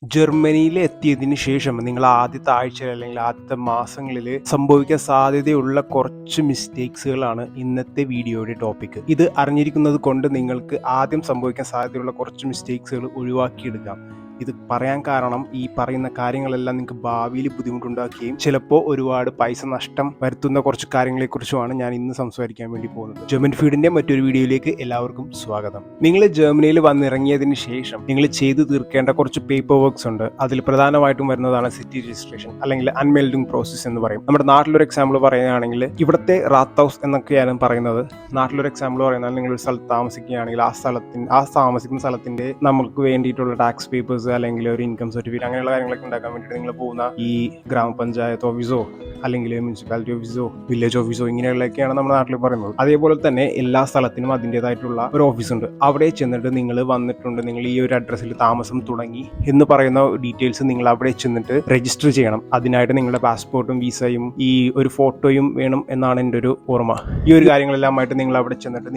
ജർമ്മനിയിൽ എത്തിയതിന് ശേഷം നിങ്ങൾ ആദ്യത്തെ ആഴ്ചയിൽ അല്ലെങ്കിൽ ആദ്യത്തെ മാസങ്ങളിൽ സംഭവിക്കാൻ സാധ്യതയുള്ള കുറച്ച് മിസ്റ്റേക്സുകളാണ് ഇന്നത്തെ വീഡിയോയുടെ ടോപ്പിക്. ഇത് അറിഞ്ഞിരിക്കുന്നത് കൊണ്ട് നിങ്ങൾക്ക് ആദ്യം സംഭവിക്കാൻ സാധ്യതയുള്ള കുറച്ച് മിസ്റ്റേക്സുകൾ ഒഴിവാക്കിയെടുക്കാം. ഇത് പറയാൻ കാരണം ഈ പറയുന്ന കാര്യങ്ങളെല്ലാം നിങ്ങൾക്ക് ഭാവിയിൽ ബുദ്ധിമുട്ടുണ്ടാക്കുകയും ചിലപ്പോൾ ഒരുപാട് പൈസ നഷ്ടം വരുത്തുന്ന കുറച്ച് കാര്യങ്ങളെക്കുറിച്ചുമാണ് ഞാൻ ഇന്ന് സംസാരിക്കാൻ വേണ്ടി പോകുന്നത്. ജർമ്മൻ ഫീഡിന്റെ മറ്റൊരു വീഡിയോയിലേക്ക് എല്ലാവർക്കും സ്വാഗതം. നിങ്ങൾ ജർമ്മനിയിൽ വന്നിറങ്ങിയതിന് ശേഷം നിങ്ങൾ ചെയ്തു തീർക്കേണ്ട കുറച്ച് പേപ്പർ വർക്ക്സ് ഉണ്ട്. അതിൽ പ്രധാനമായിട്ടും വരുന്നതാണ് സിറ്റി രജിസ്ട്രേഷൻ അല്ലെങ്കിൽ അൺമെൽഡിംഗ് പ്രോസസ് എന്ന് പറയും. നമ്മുടെ നാട്ടിലൊരു എക്സാമ്പിൾ പറയുകയാണെങ്കിൽ ഇവിടുത്തെ റാത്ത് ഹൗസ് എന്നൊക്കെയാണ് പറയുന്നത്. നാട്ടിലൊരു എക്സാമ്പിൾ പറയുന്നത് നിങ്ങളൊരു സ്ഥലത്ത് താമസിക്കുകയാണെങ്കിൽ ആ താമസിക്കുന്ന സ്ഥലത്തിന്റെ നമുക്ക് വേണ്ടിയിട്ടുള്ള ടാക്സ് പേപ്പേഴ്സ് അല്ലെങ്കിൽ ഒരു ഇൻകം സർട്ടിഫിക്കറ്റ് അങ്ങനെയുള്ള കാര്യങ്ങളൊക്കെ ഉണ്ടാക്കാൻ വേണ്ടിയിട്ട് നിങ്ങൾ പോകുന്ന ഈ ഗ്രാമപഞ്ചായത്ത് ഓഫീസോ അല്ലെങ്കിൽ മുനിസിപ്പാലിറ്റി ഓഫീസോ വില്ലേജ് ഓഫീസോ ഇങ്ങനെയുള്ളതൊക്കെയാണ് നമ്മുടെ നാട്ടിൽ പറയുന്നത്. അതേപോലെ തന്നെ എല്ലാ സ്ഥലത്തിനും അതിൻ്റെതായിട്ടുള്ള ഒരു ഓഫീസുണ്ട്. അവിടെ ചെന്നിട്ട് നിങ്ങൾ വന്നിട്ടുണ്ട്, നിങ്ങൾ ഈ ഒരു അഡ്രസ്സിൽ താമസം തുടങ്ങി എന്ന് പറയുന്ന ഡീറ്റെയിൽസ് നിങ്ങൾ അവിടെ ചെന്നിട്ട് രജിസ്റ്റർ ചെയ്യണം. അതിനായിട്ട് നിങ്ങളുടെ പാസ്പോർട്ടും വിസയും ഈ ഒരു ഫോട്ടോയും വേണം എന്നാണ് എൻ്റെ ഒരു ഓർമ്മ. ഈ ഒരു കാര്യങ്ങളെല്ലാമായിട്ട് നിങ്ങൾ അവിടെ ചെന്നിട്ട്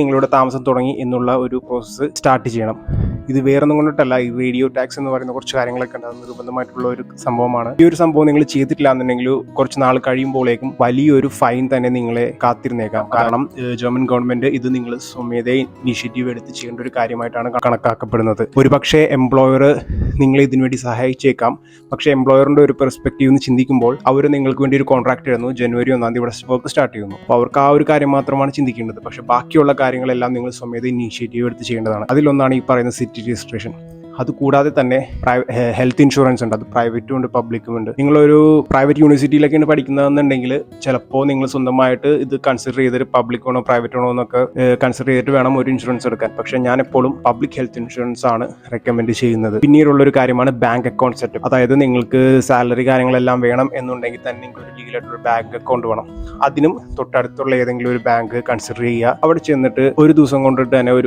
നിങ്ങളുടെ താമസം തുടങ്ങി എന്നുള്ള ഒരു പ്രോസസ്സ് സ്റ്റാർട്ട് ചെയ്യണം. ഇത് വേറൊന്നും കൊണ്ടിട്ടല്ല, ഈ റേഡിയോ ടാക്സ് എന്ന് പറയുന്ന കുറച്ച് കാര്യങ്ങളൊക്കെ ഉണ്ട്. അത് നിർബന്ധമായിട്ടുള്ള ഒരു സംഭവമാണ്. ഈ ഒരു സംഭവം നിങ്ങൾ ചെയ്തിട്ടില്ല എന്നുണ്ടെങ്കിൽ കുറച്ച് നാൾ കഴിയുമ്പോഴേക്കും വലിയൊരു ഫൈൻ തന്നെ നിങ്ങളെ കാത്തിരുന്നേക്കാം. കാരണം ജർമ്മൻ ഗവൺമെന്റ് ഇത് നിങ്ങൾ സ്വമേധ ഇനിഷ്യേറ്റീവ് എടുത്ത് ചെയ്യേണ്ട ഒരു കാര്യമായിട്ടാണ് കണക്കാക്കപ്പെടുന്നത്. ഒരുപക്ഷെ എംപ്ലോയർ നിങ്ങളെ ഇതിനു വേണ്ടി സഹായിച്ചേക്കാം. പക്ഷേ എംപ്ലോയറിന്റെ ഒരു പെർസ്പെക്റ്റീവ് നിന്ന് ചിന്തിക്കുമ്പോൾ അവർ നിങ്ങൾക്ക് വേണ്ടി ഒരു കോൺട്രാക്ട് എഴുതുന്നു, ജനുവരി 1 ഇവിടെ വർക്ക് സ്റ്റാർട്ട് ചെയ്യുന്നു. അപ്പോൾ അവർക്ക് ആ ഒരു കാര്യം മാത്രമാണ് ചിന്തിക്കേണ്ടത്. പക്ഷേ ബാക്കിയുള്ള കാര്യങ്ങളെല്ലാം നിങ്ങൾ സ്വമേധ ഇനിഷ്യേറ്റീവ് എടുത്ത് ചെയ്യേണ്ടതാണ്. അതിലൊന്നാണ് ഈ പറയുന്ന സിറ്റി രജിസ്ട്രേഷൻ. അതുകൂടാതെ തന്നെ ഹെൽത്ത് ഇൻഷുറൻസ് ഉണ്ട്. അത് പ്രൈവറ്റും ഉണ്ട് പബ്ലിക്കും ഉണ്ട്. നിങ്ങളൊരു പ്രൈവറ്റ് യൂണിവേഴ്സിറ്റിയിലൊക്കെയാണ് പഠിക്കുന്നതെന്നുണ്ടെങ്കിൽ ചിലപ്പോൾ നിങ്ങൾ സ്വന്തമായിട്ട് ഇത് കൺസിഡർ ചെയ്തിട്ട് പബ്ലിക് ആണോ പ്രൈവറ്റ് ആണോ എന്നൊക്കെ കൺസിഡർ ചെയ്തിട്ട് വേണം ഒരു ഇൻഷുറൻസ് എടുക്കാൻ. പക്ഷേ ഞാൻ എപ്പോഴും പബ്ലിക് ഹെൽത്ത് ഇൻഷുറൻസ് ആണ് റെക്കമെൻഡ് ചെയ്യുന്നത്. പിന്നീടുള്ളൊരു കാര്യമാണ് ബാങ്ക് അക്കൗണ്ട് സെറ്റപ്പ്. അതായത് നിങ്ങൾക്ക് സാലറി കാര്യങ്ങളെല്ലാം വേണം എന്നുണ്ടെങ്കിൽ തന്നെ നിങ്ങൾക്ക് ഒരു ലീഗലായിട്ടൊരു ബാങ്ക് അക്കൗണ്ട് വേണം. അതിനും തൊട്ടടുത്തുള്ള ഏതെങ്കിലും ഒരു ബാങ്ക് കൺസിഡർ ചെയ്യുക. അവിടെ ചെന്നിട്ട് ഒരു ദിവസം കൊണ്ടിട്ട് തന്നെ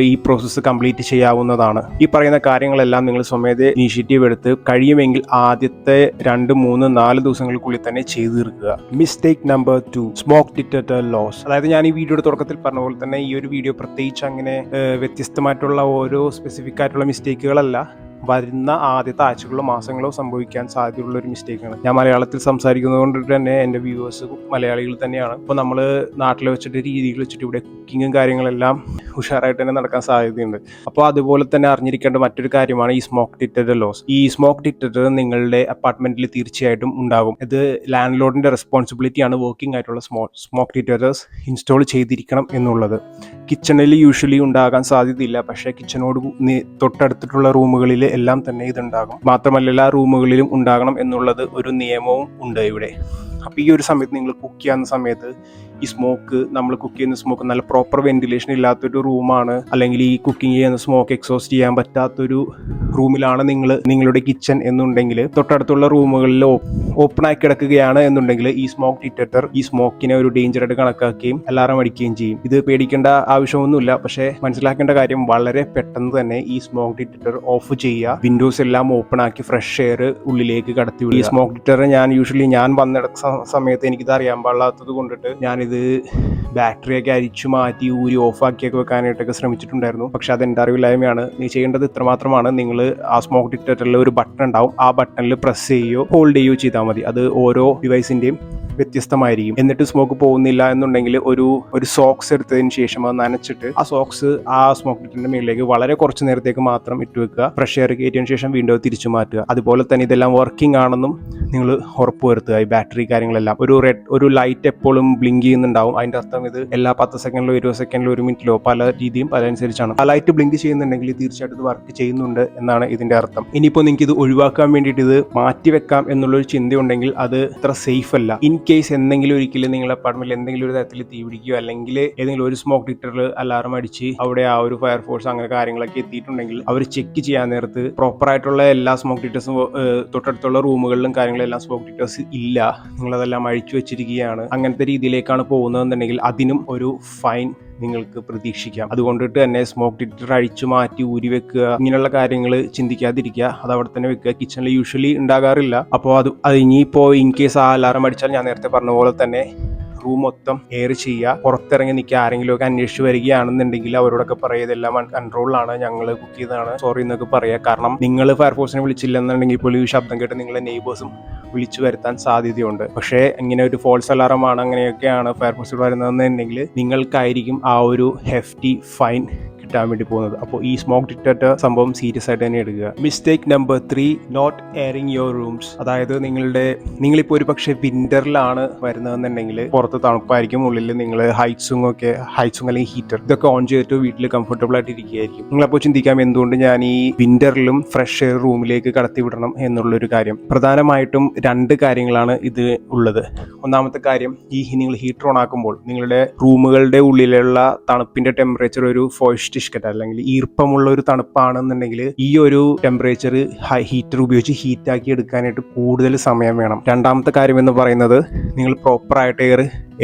ഈ പ്രോസസ്സ് കംപ്ലീറ്റ് ചെയ്യാവുന്നതാണ്. ഈ പറയുന്ന കാര്യങ്ങളെല്ലാം നിങ്ങൾ സ്വമേധ ഇനിഷ്യേറ്റീവ് എടുത്ത് കഴിയുമെങ്കിൽ ആദ്യത്തെ 2, 3, 4 ദിവസങ്ങൾക്കുള്ളിൽ തന്നെ ചെയ്തു തീർക്കുക. മിസ്റ്റേക്ക് നമ്പർ 2, സ്മോക്ക് ഡിറ്റക്ടർ ലോസ്. അതായത് ഞാൻ ഈ വീഡിയോയുടെ തുടക്കത്തിൽ പറഞ്ഞ പോലെ തന്നെ ഈ ഒരു വീഡിയോ പ്രത്യേകിച്ച് അങ്ങനെ വ്യത്യസ്തമായിട്ടുള്ള ഓരോ സ്പെസിഫിക് ആയിട്ടുള്ള മിസ്റ്റേക്കുകളല്ല, വരുന്ന ആദ്യത്തെ ആഴ്ചകളോ മാസങ്ങളോ സംഭവിക്കാൻ സാധ്യതയുള്ള ഒരു മിസ്റ്റേക്കാണ്. ഞാൻ മലയാളത്തിൽ സംസാരിക്കുന്നത് കൊണ്ട് തന്നെ എൻ്റെ വ്യൂവേഴ്സ് മലയാളികൾ തന്നെയാണ്. ഇപ്പോൾ നമ്മൾ നാട്ടിൽ വെച്ചിട്ട് രീതികൾ വെച്ചിട്ട് ഇവിടെ കുക്കിങ്ങും കാര്യങ്ങളെല്ലാം ഉഷാറായിട്ട് തന്നെ നടക്കാൻ സാധ്യതയുണ്ട്. അപ്പോൾ അതുപോലെ തന്നെ അറിഞ്ഞിരിക്കേണ്ട മറ്റൊരു കാര്യമാണ് ഈ സ്മോക്ക് ഡിറ്റക്ടർ ലോസ്. ഈ സ്മോക്ക് ഡിറ്റക്ടർ നിങ്ങളുടെ അപ്പാർട്ട്മെന്റിൽ തീർച്ചയായിട്ടും ഉണ്ടാകും. ഇത് ലാൻഡ് ലോഡിന്റെ റെസ്പോൺസിബിലിറ്റിയാണ് വർക്കിംഗ് ആയിട്ടുള്ള സ്മോക്ക് ഡിറ്റക്ടേഴ്സ് ഇൻസ്റ്റാൾ ചെയ്തിരിക്കണം എന്നുള്ളത്. കിച്ചണിൽ യൂഷ്വലി ഉണ്ടാകാൻ സാധ്യതയില്ല, പക്ഷേ കിച്ചണോട് തൊട്ടടുത്തിട്ടുള്ള റൂമുകളിൽ എല്ലാം തന്നെ ഇതുണ്ടാകും. മാത്രമല്ല എല്ലാ റൂമുകളിലും ഉണ്ടാകണം എന്നുള്ളത് ഒരു നിയമവും ഉണ്ട് ഇവിടെ. അപ്പോൾ ഈ ഒരു സമയത്ത് നിങ്ങൾ കുക്ക് ചെയ്യുന്ന സമയത്ത് നമ്മൾ കുക്ക് ചെയ്യുന്ന സ്മോക്ക് നല്ല പ്രോപ്പർ വെന്റിലേഷൻ ഇല്ലാത്തൊരു റൂമാണ്, അല്ലെങ്കിൽ ഈ കുക്കിംഗ് ചെയ്യുന്ന സ്മോക്ക് എക്സോസ്റ്റ് ചെയ്യാൻ പറ്റാത്തൊരു റൂമിലാണ് നിങ്ങളുടെ കിച്ചൺ എന്നുണ്ടെങ്കിൽ തൊട്ടടുത്തുള്ള റൂമുകളിൽ ഓപ്പൺ ആക്കി കിടക്കുകയാണ് എന്നുണ്ടെങ്കിൽ ഈ സ്മോക്ക് ഡിറ്റക്ടർ ഈ സ്മോക്കിനെ ഒരു ഡേഞ്ചറായിട്ട് കണക്കാക്കുകയും അലാറം അടിക്കുകയും ചെയ്യും. ഇത് പേടിക്കേണ്ട ആവശ്യമൊന്നുമില്ല. പക്ഷേ മനസ്സിലാക്കേണ്ട കാര്യം വളരെ പെട്ടെന്ന് തന്നെ ഈ സ്മോക്ക് ഡിറ്റക്ടർ ഓഫ് ചെയ്യുക. വിൻഡോസ് എല്ലാം ഓപ്പൺ ആക്കി ഫ്രഷ് എയർ ഉള്ളിലേക്ക് കടത്തി വിടുക. ഈ സ്മോക്ക് ഡിറ്റക്ടർ ഞാൻ വന്നിടക്കുന്ന സമയത്ത് എനിക്കിത് അറിയാൻ പാടില്ലാത്തത് കൊണ്ടിട്ട് ഞാനിത് ബാറ്ററിയൊക്കെ അരിച്ചു മാറ്റി ഊരി ഓഫാക്കിയൊക്കെ വെക്കാനായിട്ടൊക്കെ ശ്രമിച്ചിട്ടുണ്ടായിരുന്നു. പക്ഷെ അതെൻ്റെ അറിവില്ലായ്മയാണ്. നീ ചെയ്യേണ്ടത് ഇത്രമാത്രമാണ്. നിങ്ങൾ ആ സ്മോക്ക് ഡിറ്റക്ടറിൽ ഒരു ബട്ടൺ ഉണ്ടാവും. ആ ബട്ടണിൽ പ്രസ് ചെയ്യുകയോ ഹോൾഡ് ചെയ്യുകയോ ചെയ്താൽ മതി. അത് ഓരോ ഡിവൈസിൻ്റെയും വ്യത്യസ്തമായിരിക്കും. എന്നിട്ട് സ്മോക്ക് പോകുന്നില്ല എന്നുണ്ടെങ്കിൽ ഒരു സോക്സ് എടുത്തതിന് ശേഷം അത് നനച്ചിട്ട് ആ സോക്സ് ആ സ്മോക്ക് ഡിറ്റക്ടറിന്റെ മേളിലേക്ക് വളരെ കുറച്ച് നേരത്തേക്ക് മാത്രം ഇട്ട് വെക്കുക. ഫ്രഷ് എയർ കയറ്റിയതിനു ശേഷം വീണ്ടും തിരിച്ചു മാറ്റുക. അതുപോലെ തന്നെ ഇതെല്ലാം വർക്കിംഗ് ആണെന്നും നിങ്ങൾ ഉറപ്പുവരുത്തുക. ഈ ബാറ്ററി കാര്യങ്ങളെല്ലാം ഒരു ലൈറ്റ് എപ്പോഴും ബ്ലിങ്ക് ചെയ്യുന്നുണ്ടാവും. അതിന്റെ അർത്ഥം ഇത് എല്ലാ 10 സെക്കൻഡിലോ 20 സെക്കൻഡിലോ 1 മിനിറ്റിലോ പല രീതിയും പല അനുസരിച്ചാണ്. ആ ലൈറ്റ് ബ്ലിങ്ക് ചെയ്യുന്നുണ്ടെങ്കിൽ തീർച്ചയായിട്ടും ഇത് വർക്ക് ചെയ്യുന്നുണ്ട് എന്നാണ് ഇതിന്റെ അർത്ഥം. ഇനിയിപ്പോൾ നിങ്ങൾക്ക് ഇത് ഒഴിവാക്കാൻ വേണ്ടിയിട്ട് ഇത് മാറ്റിവെക്കാം എന്നുള്ളൊരു ചിന്തയുണ്ടെങ്കിൽ അത് അത്ര സേഫ് അല്ല. ഇൻ കേസ് എന്തെങ്കിലും ഒരിക്കലും നിങ്ങളുടെ അപ്പാർട്ട്മെന്റിൽ എന്തെങ്കിലും ഒരു തരത്തിൽ തീ പിടിക്കുകയോ അല്ലെങ്കിൽ ഏതെങ്കിലും ഒരു സ്മോക്ക് ഡിറ്റക്ടറിൽ അലാറം അടിച്ച് അവിടെ ആ ഒരു ഫയർഫോഴ്സ് അങ്ങനെ കാര്യങ്ങളൊക്കെ എത്തിയിട്ടുണ്ടെങ്കിൽ അവർ ചെക്ക് ചെയ്യാൻ നേരത്ത് പ്രോപ്പർ ആയിട്ടുള്ള എല്ലാ സ്മോക്ക് ഡിറ്റക്ടേഴ്സും തൊട്ടടുത്തുള്ള റൂമുകളിലും കാര്യങ്ങളെല്ലാം സ്മോക്ക് ഡിറ്റക്ടേഴ്സ് ഇല്ല, നിങ്ങളതെല്ലാം അഴിച്ചു വെച്ചിരിക്കുകയാണ്, അങ്ങനത്തെ രീതിയിലേക്കാണ് പോകുന്നതെന്നുണ്ടെങ്കിൽ അതിനും ഒരു ഫൈൻ നിങ്ങൾക്ക് പ്രതീക്ഷിക്കാം. അതുകൊണ്ടിട്ട് തന്നെ സ്മോക്ക് ഡിറ്റക്ടർ അഴിച്ചു മാറ്റി ഊരി വെക്കുക ഇങ്ങനെയുള്ള കാര്യങ്ങൾ ചിന്തിക്കാതിരിക്കുക. അത് അവിടെ തന്നെ വെക്കുക. കിച്ചണിൽ യൂഷ്വലി ഉണ്ടാകാറില്ല. അപ്പോൾ അത് ഇനിയിപ്പോൾ ഇൻ കേസ് ആ അലാറം അടിച്ചാൽ ഞാൻ നേരത്തെ പറഞ്ഞ പോലെ തന്നെ റൂം മൊത്തം എയർ ചെയ്യുക, പുറത്തിറങ്ങി നിൽക്കുക. ആരെങ്കിലും ഒക്കെ അന്വേഷിച്ച് വരികയാണെന്നുണ്ടെങ്കിൽ അവരോടൊക്കെ പറയുക ഇതെല്ലാം കൺട്രോളിലാണ്, ഞങ്ങൾ കുക്ക് ചെയ്തതാണ്, സോറി എന്നൊക്കെ പറയുക. കാരണം നിങ്ങൾ ഫയർഫോഴ്സിനെ വിളിച്ചില്ലെന്നുണ്ടെങ്കിൽ പോലും ഈ ശബ്ദം കേട്ട് നിങ്ങളെ നെയ്ബേഴ്സും വിളിച്ചു വരുത്താൻ സാധ്യതയുണ്ട്. പക്ഷേ ഇങ്ങനെ ഒരു ഫോൾസ് അലാറമാണ് അങ്ങനെയൊക്കെയാണ് ഫയർഫോഴ്സിൽ വരുന്നതെന്നുണ്ടെങ്കിൽ നിങ്ങൾക്കായിരിക്കും ആ ഒരു ഹെഫ്റ്റി ഫൈൻ കിട്ടാൻ വേണ്ടി പോകുന്നത്. അപ്പോൾ ഈ സ്മോക്ക് ഡിറ്റക്ടർ സംഭവം സീരിയസ് ആയിട്ട് തന്നെ എടുക്കുക. Mistake number 3, not airing your rooms. അതായത് നിങ്ങളിപ്പോൾ ഒരു പക്ഷേ വിന്ററിലാണ് വരുന്നതെന്നുണ്ടെങ്കിൽ പുറത്ത് തണുപ്പായിരിക്കും, ഉള്ളിൽ നിങ്ങൾ ഹൈറ്റ്സും അല്ലെങ്കിൽ ഹീറ്റർ ഇതൊക്കെ ഓൺ ചെയ്തിട്ട് വീട്ടിൽ കംഫർട്ടബിൾ ആയിട്ട് ഇരിക്കുകയായിരിക്കും. നിങ്ങളപ്പോൾ ചിന്തിക്കാം എന്തുകൊണ്ട് ഞാൻ ഈ വിന്ററിലും ഫ്രഷ് എയർ റൂമിലേക്ക് കടത്തിവിടണം എന്നുള്ളൊരു കാര്യം. പ്രധാനമായിട്ടും 2 കാര്യങ്ങളാണ് ഇത് ഉള്ളത്. ഒന്നാമത്തെ കാര്യം, നിങ്ങൾ ഹീറ്റർ ഓൺ ആക്കുമ്പോൾ നിങ്ങളുടെ റൂമുകളുടെ ഉള്ളിലുള്ള തണുപ്പിന്റെ ടെമ്പറേച്ചർ ഒരു ഫോയിസ്റ്റിഷ്കറ്റ് അല്ലെങ്കിൽ ഈർപ്പമുള്ള ഒരു തണുപ്പാണെന്നുണ്ടെങ്കിൽ ഈ ഒരു ടെമ്പറേച്ചർ ഹീറ്റർ ഉപയോഗിച്ച് ഹീറ്റാക്കി എടുക്കാനായിട്ട് കൂടുതൽ സമയം വേണം. രണ്ടാമത്തെ കാര്യം എന്ന് പറയുന്നത്, നിങ്ങൾ പ്രോപ്പറായിട്ട്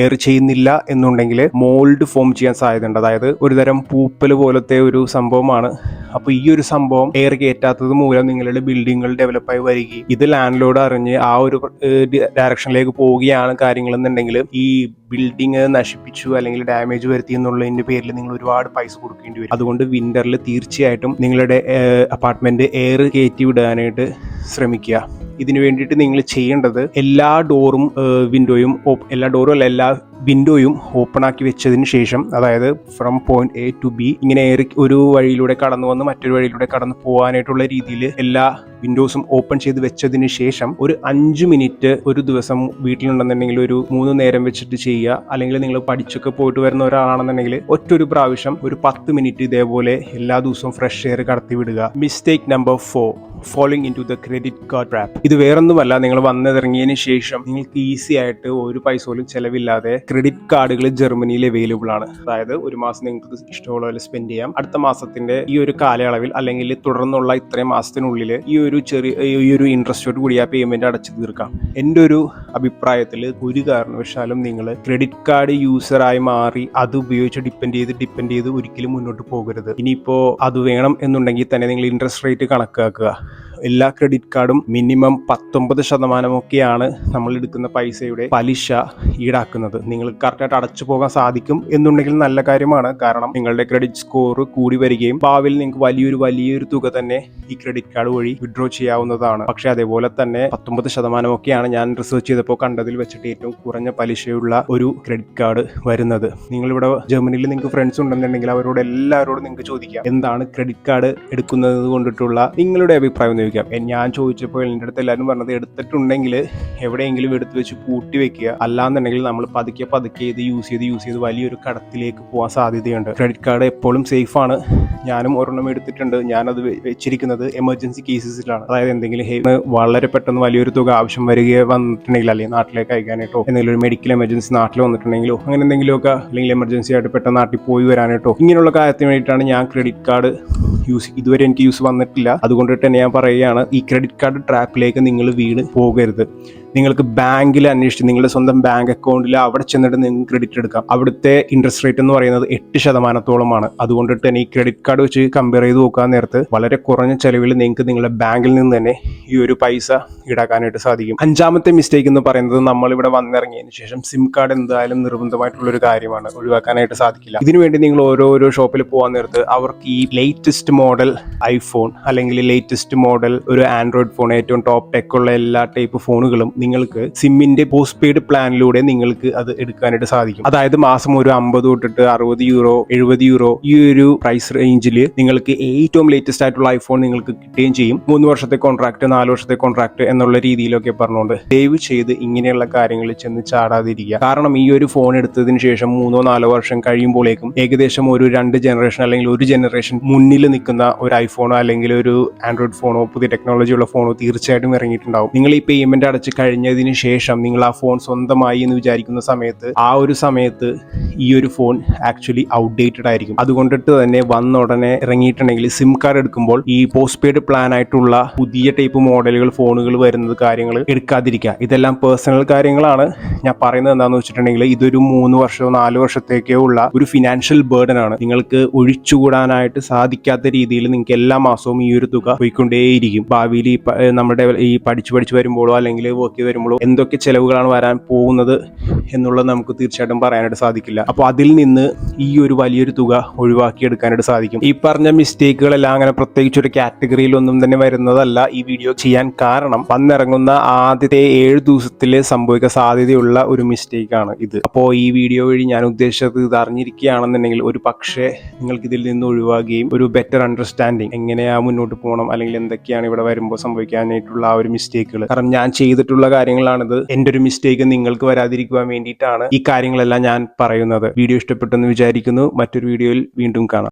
എയർ ചെയ്യുന്നില്ല എന്നുണ്ടെങ്കിൽ മോൾഡ് ഫോം ചെയ്യാൻ സാധ്യതയുണ്ട്. അതായത് ഒരുതരം പൂപ്പൽ പോലത്തെ ഒരു സംഭവമാണ്. അപ്പോൾ ഈ ഒരു സംഭവം എയർ കയറ്റാത്തത് മൂലം നിങ്ങളുടെ ബിൽഡിങ്ങുകൾ ഡെവലപ്പായി വരികയും ഇത് ലാൻഡ് ലോഡ് അറിഞ്ഞ് ആ ഒരു ഡയറക്ഷനിലേക്ക് പോവുകയാണ് കാര്യങ്ങളെന്നുണ്ടെങ്കിൽ ഈ ബിൽഡിങ് നശിപ്പിച്ചു അല്ലെങ്കിൽ ഡാമേജ് വരുത്തി എന്നുള്ളതിന്റെ പേരിൽ നിങ്ങൾ ഒരുപാട് പൈസ കൊടുക്കേണ്ടി വരും. അതുകൊണ്ട് വിന്ററിൽ തീർച്ചയായിട്ടും നിങ്ങളുടെ അപ്പാർട്ട്മെന്റ് എയർ കയറ്റി വിടാനായിട്ട് ശ്രമിക്കുക. ഇതിനു വേണ്ടിയിട്ട് നിങ്ങൾ ചെയ്യേണ്ടത് എല്ലാ ഡോറും വിൻഡോയും ഓപ്പൺ ആക്കി വെച്ചതിന് ശേഷം, അതായത് from point A to B ഇങ്ങനെ ഒരു വഴിയിലൂടെ കടന്നു വന്ന് മറ്റൊരു വഴിയിലൂടെ കടന്നു പോകാനായിട്ടുള്ള രീതിയിൽ എല്ലാ വിൻഡോസും ഓപ്പൺ ചെയ്ത് വെച്ചതിന് ശേഷം ഒരു 5 മിനിറ്റ് ഒരു ദിവസം വീട്ടിലുണ്ടെന്നുണ്ടെങ്കിൽ ഒരു 3 നേരം വെച്ചിട്ട് ചെയ്യുക. അല്ലെങ്കിൽ നിങ്ങൾ പഠിച്ചൊക്കെ പോയിട്ട് വരുന്ന ഒരാളാണെന്നുണ്ടെങ്കിൽ ഒറ്റൊരു പ്രാവശ്യം ഒരു 10 മിനിറ്റ് ഇതേപോലെ എല്ലാ ദിവസവും ഫ്രഷ് എയർ കടത്തി വിടുക. Mistake number 4, falling into the credit card trap. ഇത് വേറൊന്നുമല്ല, നിങ്ങൾ വന്നിറങ്ങിയതിന് ശേഷം നിങ്ങൾക്ക് ഈസി ആയിട്ട് ഒരു പൈസ പോലും ചെലവില്ലാതെ ക്രെഡിറ്റ് കാർഡുകൾ ജർമ്മനിയിൽ അവൈലബിൾ ആണ്. അതായത് ഒരു മാസം നിങ്ങൾക്ക് ഇഷ്ടമുള്ള പോലെ സ്പെൻഡ് ചെയ്യാം. അടുത്ത മാസത്തിന്റെ ഈ ഒരു കാലയളവിൽ അല്ലെങ്കിൽ തുടർന്നുള്ള ഇത്രയും മാസത്തിനുള്ളിൽ ഈ ഒരു ഇൻട്രസ്റ്റോട് കൂടി ആ പേയ്മെന്റ് അടച്ചു തീർക്കാം. എൻ്റെ ഒരു അഭിപ്രായത്തിൽ ഒരു കാരണവശാലും നിങ്ങൾ ക്രെഡിറ്റ് കാർഡ് യൂസറായി മാറി അത് ഉപയോഗിച്ച് ഡിപ്പെൻഡ് ചെയ്ത് ഒരിക്കലും മുന്നോട്ട് പോകരുത്. ഇനിയിപ്പോൾ അത് വേണം എന്നുണ്ടെങ്കിൽ തന്നെ നിങ്ങൾ ഇൻട്രസ്റ്റ് റേറ്റ് കണക്കാക്കുക. എല്ലാ ക്രെഡിറ്റ് കാർഡും മിനിമം 19% നമ്മൾ എടുക്കുന്ന പൈസയുടെ പലിശ ഈടാക്കുന്നത്. നിങ്ങൾക്ക് കറക്റ്റായിട്ട് അടച്ചു പോകാൻ സാധിക്കും എന്നുണ്ടെങ്കിൽ നല്ല കാര്യമാണ്. കാരണം നിങ്ങളുടെ ക്രെഡിറ്റ് സ്കോർ കൂടി വരികയും ഭാവിയിൽ നിങ്ങൾക്ക് വലിയൊരു തുക തന്നെ ഈ ക്രെഡിറ്റ് കാർഡ് വഴി വിഡ്രോ ചെയ്യാവുന്നതാണ്. പക്ഷേ അതേപോലെ തന്നെ 19% ഞാൻ റിസർച്ച് ചെയ്തപ്പോൾ കണ്ടതിൽ വെച്ചിട്ട് ഏറ്റവും കുറഞ്ഞ പലിശയുള്ള ഒരു ക്രെഡിറ്റ് കാർഡ് വരുന്നത്. നിങ്ങളിവിടെ ജർമ്മനിയിൽ നിങ്ങൾക്ക് ഫ്രണ്ട്സ് ഉണ്ടെന്നുണ്ടെങ്കിൽ എല്ലാവരോടും നിങ്ങൾക്ക് ചോദിക്കാം എന്താണ് ക്രെഡിറ്റ് കാർഡ് എടുക്കുന്നത് കൊണ്ടിട്ടുള്ള നിങ്ങളുടെ അഭിപ്രായം. ഞാൻ ചോദിച്ചപ്പോൾ എൻ്റെ അടുത്ത് എല്ലാവരും പറഞ്ഞത് എടുത്തിട്ടുണ്ടെങ്കിൽ എവിടെയെങ്കിലും എടുത്ത് വെച്ച് പൂട്ടി വെക്കുക, അല്ലാന്നുണ്ടെങ്കിൽ നമ്മൾ പതുക്കെ ഇത് യൂസ് ചെയ്ത് വലിയൊരു കടത്തിലേക്ക് പോകാൻ സാധ്യതയുണ്ട്. ക്രെഡിറ്റ് കാർഡ് എപ്പോഴും സേഫ് ആണ്. ഞാനും ഒരെണ്ണം എടുത്തിട്ടുണ്ട്. ഞാനത് വെച്ചിരിക്കുന്നത് എമർജൻസി കേസസിലാണ്. അതായത് എന്തെങ്കിലും വളരെ പെട്ടെന്ന് വലിയൊരു തുക ആവശ്യം വന്നിട്ടുണ്ടെങ്കിൽ, അല്ലെങ്കിൽ നാട്ടിലേക്ക് അയക്കാനായിട്ടോ എന്തെങ്കിലും ഒരു മെഡിക്കൽ എമർജൻസി നാട്ടിൽ വന്നിട്ടുണ്ടെങ്കിലോ അങ്ങനെ എന്തെങ്കിലുമൊക്കെ, അല്ലെങ്കിൽ എമർജൻസി ആയിട്ട് പെട്ടെന്ന് നാട്ടിൽ പോയി വരാനായിട്ടോ ഇങ്ങനെയുള്ള കാര്യത്തിന് വേണ്ടിയിട്ടാണ് ഞാൻ ക്രെഡിറ്റ് കാർഡ് ഇതുവരെ എനിക്ക് യൂസ് വന്നിട്ടില്ല. അതുകൊണ്ടിട്ട് തന്നെ ഞാൻ പറയുകയാണ്, ഈ ക്രെഡിറ്റ് കാർഡ് ട്രാപ്പിലേക്ക് നിങ്ങൾ വീണ് പോകരുത്. നിങ്ങൾക്ക് ബാങ്കിൽ അന്വേഷിച്ച് നിങ്ങളുടെ സ്വന്തം ബാങ്ക് അക്കൗണ്ടിൽ അവിടെ ചെന്നിട്ട് നിങ്ങൾക്ക് ക്രെഡിറ്റ് എടുക്കാം. അവിടുത്തെ ഇൻട്രസ്റ്റ് റേറ്റ് എന്ന് പറയുന്നത് 8%. അതുകൊണ്ടിട്ട് തന്നെ ഈ ക്രെഡിറ്റ് കാർഡ് വെച്ച് കമ്പയർ ചെയ്ത് നോക്കാൻ നേരത്ത് വളരെ കുറഞ്ഞ ചെലവിൽ നിങ്ങൾക്ക് നിങ്ങളുടെ ബാങ്കിൽ നിന്ന് തന്നെ ഈ ഒരു പൈസ ഈടാക്കാനായിട്ട് സാധിക്കും. 5ാമത്തെ മിസ്റ്റേക്ക് എന്ന് പറയുന്നത്, നമ്മളിവിടെ വന്നിറങ്ങിയതിന് ശേഷം സിം കാർഡ് എന്തായാലും നിർബന്ധമായിട്ടുള്ളൊരു കാര്യമാണ്, ഒഴിവാക്കാനായിട്ട് സാധിക്കില്ല. ഇതിനുവേണ്ടി നിങ്ങൾ ഓരോ ഷോപ്പിൽ പോകാൻ നേരത്ത് അവർക്ക് ഈ ലേറ്റസ്റ്റ് മോഡൽ ഐഫോൺ അല്ലെങ്കിൽ ലേറ്റസ്റ്റ് മോഡൽ ഒരു ആൻഡ്രോയിഡ് ഫോൺ, ഏറ്റവും ടോപ്പ് ടെക് ഉള്ള എല്ലാ ടൈപ്പ് ഫോണുകളും നിങ്ങൾക്ക് സിമ്മിന്റെ പോസ്റ്റ് പെയ്ഡ് പ്ലാനിലൂടെ നിങ്ങൾക്ക് അത് എടുക്കാനായിട്ട് സാധിക്കും. അതായത് മാസം ഒരു 50 തൊട്ടിട്ട് 60 യൂറോ 70 യൂറോ ഈ ഒരു പ്രൈസ് റേഞ്ചിൽ നിങ്ങൾക്ക് ഏറ്റവും ലേറ്റസ്റ്റ് ആയിട്ടുള്ള ഐഫോൺ നിങ്ങൾക്ക് കിട്ടുകയും ചെയ്യും. 3 വർഷത്തെ കോൺട്രാക്ട് 4 വർഷത്തെ കോൺട്രാക്ട് എന്നുള്ള രീതിയിലൊക്കെ പറഞ്ഞുകൊണ്ട് ദയവ് ചെയ്ത് ഇങ്ങനെയുള്ള കാര്യങ്ങളിൽ ചെന്ന് ചാടാതിരിക്കുക. കാരണം ഈ ഒരു ഫോൺ എടുത്തതിന് ശേഷം 3-4 വർഷം കഴിയുമ്പോഴേക്കും ഏകദേശം ഒരു 2 ജനറേഷൻ അല്ലെങ്കിൽ ഒരു ജനറേഷൻ മുന്നിൽ നിൽക്കുന്ന ഒരു ഐഫോണോ അല്ലെങ്കിൽ ഒരു ആൻഡ്രോയിഡ് ഫോണോ പുതിയ ടെക്നോളജി ഉള്ള ഫോണോ തീർച്ചയായിട്ടും ഇറങ്ങിയിട്ടുണ്ടാവും. നിങ്ങൾ ഈ പേയ്മെന്റ് അടച്ച് കഴിഞ്ഞതിന് ശേഷം നിങ്ങൾ ആ ഫോൺ സ്വന്തമായി എന്ന് വിചാരിക്കുന്ന സമയത്ത് ഈ ഒരു ഫോൺ ആക്ച്വലി ഔട്ട്ഡേറ്റഡ് ആയിരിക്കും. അതുകൊണ്ടിട്ട് തന്നെ ഉടനെ ഇറങ്ങിയിട്ടുണ്ടെങ്കിൽ സിം കാർഡ് എടുക്കുമ്പോൾ ഈ പോസ്റ്റ് പെയ്ഡ് പ്ലാൻ ആയിട്ടുള്ള പുതിയ ടൈപ്പ് മോഡലുകൾ ഫോണുകൾ വരുന്നത് കാര്യങ്ങൾ എടുക്കാതിരിക്കുക. ഇതെല്ലാം പേഴ്സണൽ കാര്യങ്ങളാണ്. ഞാൻ പറയുന്നത് എന്താണെന്ന് വെച്ചിട്ടുണ്ടെങ്കിൽ ഇതൊരു 3 വർഷമോ 4 വർഷത്തേക്കോ ഉള്ള ഒരു ഫിനാൻഷ്യൽ ബേർഡൻ ആണ്. നിങ്ങൾക്ക് ഒഴിച്ചുകൂടാനായിട്ട് സാധിക്കാത്ത രീതിയിൽ നിങ്ങൾക്ക് എല്ലാ മാസവും ഈ ഒരു തുക പോയിക്കൊണ്ടേയിരിക്കും. ഭാവിയിൽ നമ്മുടെ ഈ പഠിച്ചു വരുമ്പോഴോ അല്ലെങ്കിൽ വർക്ക് സംഭവിക്കുക വരുമ്പോഴും എന്തൊക്കെ ചെലവുകളാണ് വരാൻ പോകുന്നത് എന്നുള്ളത് നമുക്ക് തീർച്ചയായിട്ടും പറയാനായിട്ട് സാധിക്കില്ല. അപ്പോൾ അതിൽ നിന്ന് ഈ ഒരു വലിയൊരു തുക ഒഴിവാക്കിയെടുക്കാനായിട്ട് സാധിക്കും. ഈ പറഞ്ഞ മിസ്റ്റേക്കുകളെല്ലാം അങ്ങനെ പ്രത്യേകിച്ച് ഒരു കാറ്റഗറിയിലൊന്നും തന്നെ വരുന്നതല്ല. ഈ വീഡിയോ ചെയ്യാൻ കാരണം വന്നിറങ്ങുന്ന ആദ്യത്തെ 7 ദിവസത്തിൽ സംഭവിക്കാൻ സാധ്യതയുള്ള ഒരു മിസ്റ്റേക്കാണ് ഇത്. അപ്പോൾ ഈ വീഡിയോ വഴി ഞാൻ ഉദ്ദേശിച്ചത് ഇത് അറിഞ്ഞിരിക്കുകയാണെന്നുണ്ടെങ്കിൽ ഒരു പക്ഷേ നിങ്ങൾക്ക് ഇതിൽ നിന്ന് ഒഴിവാകുകയും ഒരു ബെറ്റർ അണ്ടർസ്റ്റാൻഡിങ് എങ്ങനെയാ മുന്നോട്ട് പോകണം, അല്ലെങ്കിൽ എന്തൊക്കെയാണ് ഇവിടെ വരുമ്പോൾ സംഭവിക്കാനായിട്ടുള്ള ആ ഒരു മിസ്റ്റേക്കുകൾ. കാരണം ഞാൻ ചെയ്തിട്ടുള്ള കാര്യങ്ങളാണിത്. എൻ്റെ ഒരു മിസ്റ്റേക്ക് നിങ്ങൾക്ക് വരാതിരിക്കുവാൻ വേണ്ടിയിട്ടാണ് ഈ കാര്യങ്ങളെല്ലാം ഞാൻ പറയുന്നത്. വീഡിയോ ഇഷ്ടപ്പെട്ടെന്ന് വിചാരിക്കുന്നു. മറ്റൊരു വീഡിയോയിൽ വീണ്ടും കാണാം.